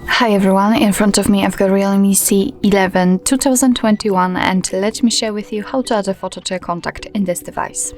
Hi everyone, in front of me I've got REALME C11 2021 and let me share with you how to add a photo to a contact in this device.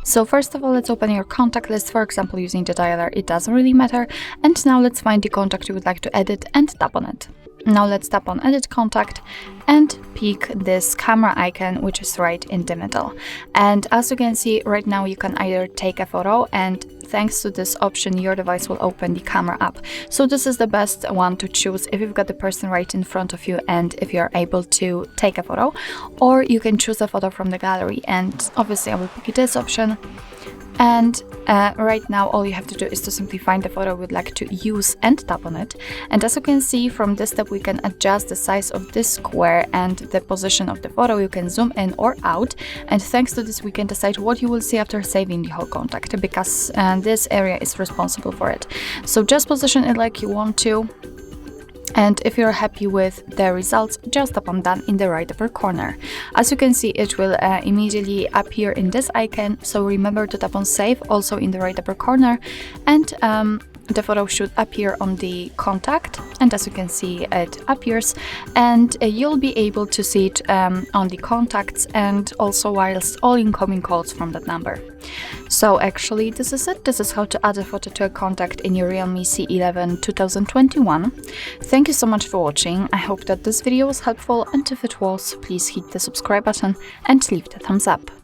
So first of all, let's open your contact list, for example using the dialer, it doesn't really matter. And now let's find the contact you would like to edit and tap on it. Now let's tap on edit contact and pick this camera icon, which is right in the middle. And as you can see right now, you can either take a photo, and thanks to this option your device will open the camera app. So this is the best one to choose if you've got the person right in front of you and if you're able to take a photo, or you can choose a photo from the gallery, and obviously I will pick this option. And right now all you have to do is to simply find the photo we'd like to use and tap on it. And as you can see, from this step we can adjust the size of this square and the position of the photo. You can zoom in or out, and thanks to this we can decide what you will see after saving the whole contact, because this area is responsible for it. So just position it like you want to. And if you're happy with the results, just tap on done in the right upper corner. As you can see, it will immediately appear in this icon, so remember to tap on save also in the right upper corner, and the photo should appear on the contact, and as you can see it appears, and you'll be able to see it on the contacts and also whilst all incoming calls from that number. So actually this is it. This is how to add a photo to a contact in your REALME C11 2021. Thank you so much for watching. I hope that this video was helpful, and if it was, please hit the subscribe button and leave the thumbs up.